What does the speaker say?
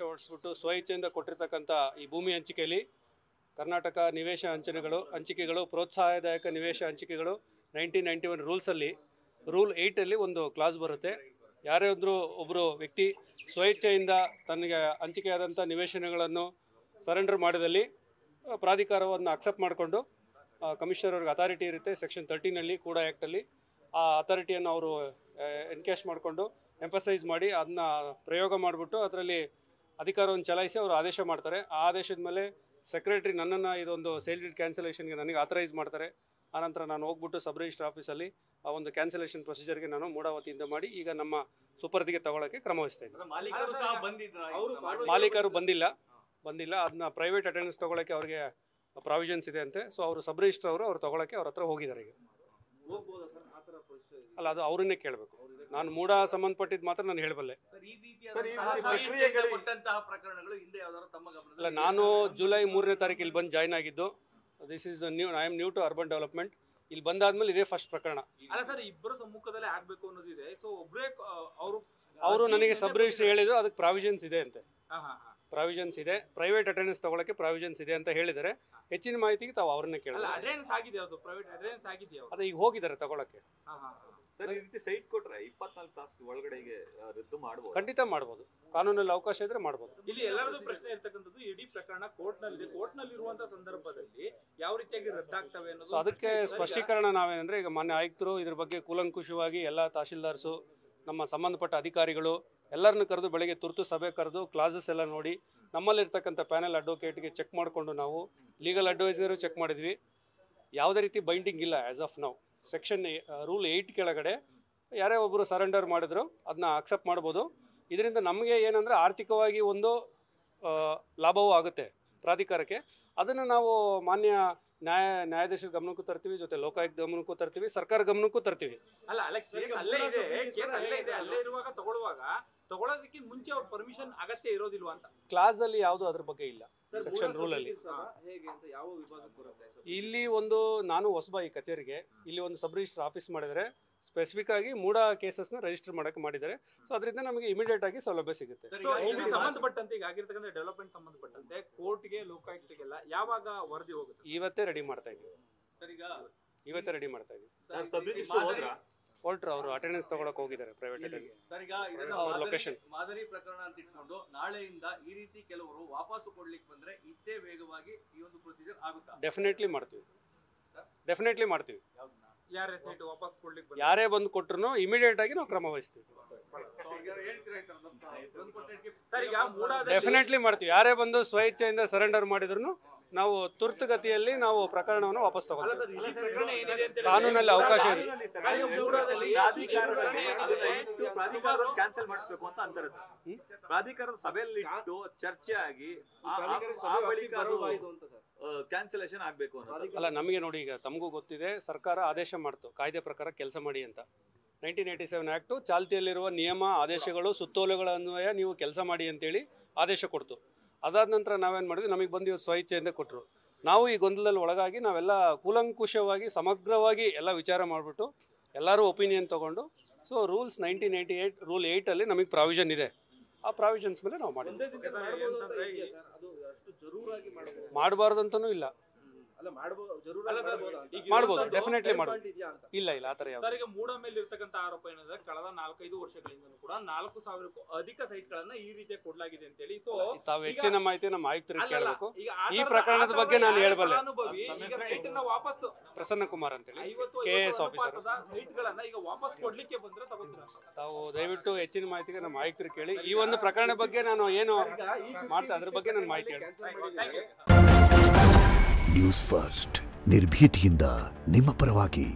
ಹೊರಡಿಸ್ಬಿಟ್ಟು ಸ್ವಇಚ್ಛೆಯಿಂದ ಕೊಟ್ಟಿರ್ತಕ್ಕಂಥ ಈ ಭೂಮಿ ಹಂಚಿಕೆಯಲ್ಲಿ ಕರ್ನಾಟಕ ನಿವೇಶ ಹಂಚಿಕೆಗಳು ಪ್ರೋತ್ಸಾಹದಾಯಕ ನಿವೇಶ ಹಂಚಿಕೆಗಳು 1991 ರೂಲ್ಸಲ್ಲಿ ರೂಲ್ 8ಅಲ್ಲಿ ಒಂದು ಕ್ಲಾಸ್ ಬರುತ್ತೆ. ಯಾರೇ ಒಬ್ಬರು ವ್ಯಕ್ತಿ ಸ್ವಇಚ್ಛೆಯಿಂದ ತನಗೆ ಹಂಚಿಕೆಯಾದಂಥ ನಿವೇಶನಗಳನ್ನು ಸರೆಂಡರ್ ಮಾಡಿದಲ್ಲಿ ಪ್ರಾಧಿಕಾರವನ್ನು ಅಕ್ಸೆಪ್ಟ್ ಮಾಡಿಕೊಂಡು ಕಮಿಷನರ್ ಅವ್ರಿಗೆ ಅಥಾರಿಟಿ ಇರುತ್ತೆ. ಸೆಕ್ಷನ್ 13ನಲ್ಲಿ ಕೂಡ ಆ್ಯಕ್ಟಲ್ಲಿ ಆ ಅಥಾರಿಟಿಯನ್ನು ಅವರು ಎನ್ಕ್ಯಾಶ್ ಮಾಡಿಕೊಂಡು ಎಂಫಸೈಸ್ ಮಾಡಿ ಅದನ್ನ ಪ್ರಯೋಗ ಮಾಡಿಬಿಟ್ಟು ಅದರಲ್ಲಿ ಅಧಿಕಾರವನ್ನು ಚಲಾಯಿಸಿ ಅವರು ಆದೇಶ ಮಾಡ್ತಾರೆ. ಆ ಆದೇಶದ ಮೇಲೆ ಸೆಕ್ರೆಟರಿ ನನ್ನನ್ನು ಇದೊಂದು ಸೇಲ್ ಡೀಡ್ ಕ್ಯಾನ್ಸಲೇಷನ್ಗೆ ನನಗೆ ಆಥರೈಸ್ ಮಾಡ್ತಾರೆ. ಆನಂತರ ನಾನು ಹೋಗ್ಬಿಟ್ಟು ಸಬ್ ರಿಜಿಸ್ಟರ್ ಆಫೀಸಲ್ಲಿ ಆ ಒಂದು ಕ್ಯಾನ್ಸಲೇಷನ್ ಪ್ರೊಸೀಜರ್ಗೆ ನಾನು ಮೂಡಾವತಿಯಿಂದ ಮಾಡಿ ಈಗ ನಮ್ಮ ಸುಪರ್ದಿಗೆ ತಗೊಳ್ಳೋಕ್ಕೆ ಕ್ರಮ ವಹಿಸ್ತಾ ಇದ್ದೀನಿ. ಮಾಲೀಕರು ಬಂದಿಲ್ಲ, ಅದನ್ನ ಪ್ರೈವೇಟ್ ಅಟೆಂಡೆನ್ಸ್ ತೊಗೊಳ್ಳೋಕ್ಕೆ ಅವ್ರಿಗೆ ಪ್ರಾವಿಷನ್ಸ್ ಇದೆ ಅಂತೆ. ಸೊ ಅವರು ಸಬ್ ರಿಜಿಸ್ಟರ್ ಅವ್ರು ತೊಗೊಳ್ಳೋಕ್ಕೆ ಅವ್ರ ಹತ್ರ ಹೋಗಿದ್ದಾರೆ ಈಗ. ಅಲ್ಲ, ಅದು ಅವ್ರನ್ನೇ ಕೇಳಬೇಕು. ನಾನು ಮೂಡ ಸಂಬಂಧಪಟ್ಟಿದ್ದು ಮಾತ್ರ ನಾನು ಹೇಳಬಲ್ಲೆ. ಅಲ್ಲ, ನಾನು ಜುಲೈ 3ನೇ ತಾರೀಕು ಇಲ್ಲಿ ಬಂದು ಜಾಯ್ನ್ ಆಗಿದ್ದು. This is I am new to urban development. ಇಲ್ಲಿ ಬಂದಾದ್ಮೇಲೆ ಇದೇ ಫಸ್ಟ್ ಪ್ರಕರಣ. ಅಲ್ಲ ಸರ್, ಇಬ್ಬರು ಸಮ್ಮುಖದಲ್ಲೇ ಆಗಬೇಕು ಅನ್ನೋದಿದೆ. ಸೊ ಒಬ್ಬರೇ ಅವರು ನನಗೆ ಸಬ್ ರಿಜಿಸ್ಟರ್ ಹೇಳಿದ್ರು, ಅದಕ್ಕೆ ಪ್ರಾವಿಷನ್ಸ್ ಇದೆ ಅಂತೆ. ಪ್ರಾವಿಷನ್ಸ್ ಇದೆ, ಪ್ರೈವೇಟ್ ಅಟೆಂಡೆನ್ಸ್ ತಗೊಳ್ಳೋಕೆ ಪ್ರಾವಿಷನ್ಸ್ ಇದೆ ಅಂತ ಹೇಳಿದರೆ ಹೆಚ್ಚಿನ ಮಾಹಿತಿಗೆ ತಾವು ಅವ್ರನ್ನೇ ಕೇಳಲ್ಲ. ಅದೇ ಈಗ ಹೋಗಿದ್ದಾರೆ ತಗೊಳ್ಳೋಕೆ. ಸರ್, ಈ ರೀತಿ ಸೈಟ್ ಕೊಟ್ರೆ 24 ತಾಸು ಒಳಗಡೆಗೆ ರದ್ದು ಮಾಡಬಹುದು? ಖಂಡಿತ ಮಾಡಬಹುದು, ಕಾನೂನಲ್ಲಿ ಅವಕಾಶ ಇದ್ರೆ ಮಾಡಬಹುದು. ಇಲ್ಲಿ ಎಲ್ಲರದ್ದು ಪ್ರಶ್ನೆ ಇರ್ತಕ್ಕಂಥದ್ದು, ಇಡೀ ಪ್ರಕರಣ ಕೋರ್ಟ್ನಲ್ಲಿ ಇರುವಂತಹ ಸಂದರ್ಭದಲ್ಲಿ ಯಾವ ರೀತಿಯಾಗಿ ರದ್ದಾಗ್ತವೆ ಅನ್ನೋದು. ಸೊ ಅದಕ್ಕೆ ಸ್ಪಷ್ಟೀಕರಣ ನಾವೇನಂದ್ರೆ, ಈಗ ಮಾನ್ಯ ಆಯುಕ್ತರು ಇದ್ರ ಬಗ್ಗೆ ಕೂಲಂಕುಷವಾಗಿ ಎಲ್ಲ ತಹಶೀಲ್ದಾರ್ಸು, ನಮ್ಮ ಸಂಬಂಧಪಟ್ಟ ಅಧಿಕಾರಿಗಳು ಎಲ್ಲರನ್ನು ಕರೆದು ಬೆಳಗ್ಗೆ ತುರ್ತು ಸಭೆ ಕರೆದು ಕ್ಲಾಸಸ್ ಎಲ್ಲ ನೋಡಿ ನಮ್ಮಲ್ಲಿರ್ತಕ್ಕಂಥ ಪ್ಯಾನೆಲ್ ಅಡ್ವೊಕೇಟ್ಗೆ ಚೆಕ್ ಮಾಡಿಕೊಂಡು ನಾವು ಲೀಗಲ್ ಅಡ್ವೈಸರು ಚೆಕ್ ಮಾಡಿದ್ವಿ. ಯಾವುದೇ ರೀತಿ ಬೈಂಡಿಂಗ್ ಇಲ್ಲ as of now. Section rule 8 ಕೆಳಗಡೆ ಯಾರೇ ಒಬ್ಬರು ಸರೆಂಡರ್ ಮಾಡಿದ್ರು ಅದನ್ನ ಅಕ್ಸೆಪ್ಟ್ ಮಾಡ್ಬೋದು. ಇದರಿಂದ ನಮಗೆ ಏನಂದರೆ ಆರ್ಥಿಕವಾಗಿ ಒಂದು ಲಾಭವೂ ಆಗುತ್ತೆ ಪ್ರಾಧಿಕಾರಕ್ಕೆ. ಅದನ್ನು ನಾವು ಮಾನ್ಯ ನ್ಯಾಯಾಧೀಶರ ಗಮನಕ್ಕೂ ತರ್ತೀವಿ, ಜೊತೆ ಲೋಕಾಯುಕ್ತ ಗಮನಕ್ಕೂ ತರ್ತೀವಿ, ಸರ್ಕಾರ ಗಮನಕ್ಕೂ ತರ್ತೀವಿ. ತಗೊಳ್ಳೋದಕ್ಕಿಂತ ಮುಂಚೆ ಅವ್ರ ಪರ್ಮಿಷನ್ ಅಗತ್ಯ ಇರೋದಿಲ್ವಾ ಅಂತ ಕ್ಲಾಸ್ ಅಲ್ಲಿ ಯಾವುದು ಅದ್ರ ಬಗ್ಗೆ ಇಲ್ಲ. ಸೆಕ್ಷನ್ ರೂಲ್ ಅಲ್ಲಿ ಇಲ್ಲಿ ನಾನು ಹೊಸಬ ಈ ಕಚೇರಿಗೆ, ಇಲ್ಲಿ ಒಂದು ಸಬ್ ರಿಜಿಸ್ಟರ್ ಆಫೀಸ್ ಮಾಡಿದರೆ ಸ್ಪೆಸಿಫಿಕ್ ಆಗಿ ಮೂಡ ಕೇಸಸ್ನ ರಿಜಿಸ್ಟರ್ ಮಾಡಕ್ಕೆ ಮಾಡಿದ್ದಾರೆ. ಸೊ ಅದರಿಂದ ನಮಗೆ ಇಮಿಡಿಯೇಟ್ ಆಗಿ ಸೌಲಭ್ಯ ಸಿಗುತ್ತೆ. ಸಂಬಂಧಪಟ್ಟಂತೆ ಈಗ ಆಗಿರ್ತಕ್ಕಂಥ ಡೆವಲಪ್ಮೆಂಟ್ ಸಂಬಂಧಪಟ್ಟಂತೆ ಕೋರ್ಟ್ಗೆ ಲೋಕಾಯುಕ್ತಗೆಲ್ಲ ಯಾವಾಗ ವರದಿ ಹೋಗುತ್ತೆ? ಇವತ್ತೇ ರೆಡಿ ಮಾಡ್ತಾ ಇದ್ದೀವಿ. ಇವತ್ತೇ ರೆಡಿ ಮಾಡ್ತಾ ಇದ್ದೀವಿ. ಹೊರಟ್ರು ಅವರು ಅಟೆಂಡೆನ್ಸ್ ತಗೊಳಕ್ ಹೋಗಿದ್ದಾರೆ ಪ್ರೈವೇಟ್ ಲೊಕೇಶನ್. ಮಾದರಿ ಪ್ರಕರಣ ಅಂತ ಇಟ್ಕೊಂಡು ನಾಳೆಯಿಂದ ಈ ರೀತಿ ಕೆಲವರು ವಾಪಸ್ ಕೊಡ್ಲಿಕ್ಕೆ ಬಂದ್ರೆ ಇಷ್ಟೇ ವೇಗವಾಗಿ ಈ ಒಂದು ಪ್ರೊಸೀಜರ್ ಆಗುತ್ತಾ? ಡೆಫಿನೆಟ್ಲಿ ಮಾಡ್ತೀವಿ. ಯಾರೇ ಬಂದು ಕೊಟ್ಟರು ಇಮಿಡಿಯೇಟ್ ಆಗಿ ನಾವು ಕ್ರಮ ವಹಿಸ್ತೀವಿ. ಡೆಫಿನೆಟ್ಲಿ ಮಾಡ್ತೀವಿ. ಯಾರೇ ಬಂದು ಸ್ವಇಚ್ಛೆಯಿಂದ ಸರೆಂಡರ್ ಮಾಡಿದ್ರು ನಾವು ತುರ್ತುಗತಿಯಲ್ಲಿ ನಾವು ಪ್ರಕರಣವನ್ನು ವಾಪಸ್ ತಗೊಳ್ತೀವಿ. ಕಾನೂನಲ್ಲಿ ಅವಕಾಶ ಇದೆ. ಕ್ಯಾನ್ಸಲ್ ಮಾಡಿಸ್ಬೇಕು ಅಂತ ಅಂತಾರೆ ಸರ್. ಪ್ರಾಧಿಕಾರದ ಸಭೆಯಲ್ಲಿ ಇಟ್ಟು ಚರ್ಚೆ ಆಗಿ ಕ್ಯಾನ್ಸಲೇಷನ್ ಆಗ್ಬೇಕು ಅಂತ. ಅಲ್ಲ, ನಮಗೆ ನೋಡಿ, ಈಗ ತಮಗೂ ಗೊತ್ತಿದೆ, ಸರ್ಕಾರ ಆದೇಶ ಮಾಡ್ತು ಕಾಯ್ದೆ ಪ್ರಕಾರ ಕೆಲಸ ಮಾಡಿ ಅಂತ. 1987 ಆಕ್ಟು ಚಾಲ್ತಿಯಲ್ಲಿರುವ ನಿಯಮ, ಆದೇಶಗಳು, ಸುತ್ತೋಲೆಗಳ ಅನ್ವಯ ನೀವು ಕೆಲಸ ಮಾಡಿ ಅಂತೇಳಿ ಆದೇಶ ಕೊಡ್ತು. ಅದಾದ ನಂತರ ನಾವೇನು ಮಾಡಿದ್ವಿ, ನಮಗೆ ಬಂದು ಇವತ್ತು ಸ್ವಇಚ್ಛೆಯಿಂದ ಕೊಟ್ಟರು. ನಾವು ಈ ಗೊಂದಲದಲ್ಲಿ ಒಳಗಾಗಿ ನಾವೆಲ್ಲ ಕೂಲಂಕುಷವಾಗಿ ಸಮಗ್ರವಾಗಿ ಎಲ್ಲ ವಿಚಾರ ಮಾಡಿಬಿಟ್ಟು ಎಲ್ಲರೂ ಒಪಿನಿಯನ್ ತೊಗೊಂಡು, ಸೊ ರೂಲ್ಸ್ 1998 ರೂಲ್ 8ಅಲ್ಲಿ ನಮಗೆ ಪ್ರಾವಿಷನ್ ಇದೆ. ಆ ಪ್ರಾವಿಷನ್ಸ್ ಮೇಲೆ ನಾವು ಮಾಡಿದ್ವಿ. ಮಾಡಬಾರ್ದು ಅಂತನೂ ಇಲ್ಲ, ಮಾಡ್ಬೋದು, ಡೆಫಿನೆಟ್ಲಿ ಮಾಡ್ಬೋದು. ಇಲ್ಲ ಆ ತರ ಯಾವುದು. ಈಗ ಮೂಡ ಮೇಲೆ ಇರ್ತಕ್ಕಂಥ ಆರೋಪ ಏನಂದ್ರೆ, ಕಳೆದ 4-5 ವರ್ಷಗಳಿಂದ ಕೂಡ 4000ಕ್ಕೂ ಅಧಿಕ ಸೈಟ್ಗಳನ್ನ ಈ ರೀತಿ ಕೊಡಲಾಗಿದೆ ಅಂತ ಹೇಳಿ. ಸೊ ತಾವು ಹೆಚ್ಚಿನ ಮಾಹಿತಿ ನಮ್ಮ ಆಯುಕ್ತರಿಗೆ ಕೇಳಬೇಕು. ಈ ಪ್ರಕರಣದ ಬಗ್ಗೆ ನಾನು ಹೇಳಬಲ್ಲೆ. ಪ್ರಸನ್ನ ಕುಮಾರ್ ಅಂತೇಳಿ KS ಆಫೀಸರ್. ಸೈಟ್ಗಳನ್ನ ಈಗ ವಾಪಸ್ ಕೊಡ್ಲಿಕ್ಕೆ ಬಂದ್ರೆ ತಗೋತೀರಾ? ತಾವು ದಯವಿಟ್ಟು ಹೆಚ್ಚಿನ ಮಾಹಿತಿಗೆ ನಮ್ಮ ಆಯುಕ್ತರಿಗೆ ಕೇಳಿ. ಈ ಒಂದು ಪ್ರಕರಣ ಬಗ್ಗೆ ನಾನು ಏನು ಮಾಡ್ತಾ ಅದ್ರ ಬಗ್ಗೆ ನಾನು ಮಾಹಿತಿ ಹೇಳ್ತೀನಿ. ನ್ಯೂಸ್ ಫಸ್ಟ್, ನಿರ್ಭೀತಿಯಿಂದ ನಿಮ್ಮ ಪರವಾಗಿ.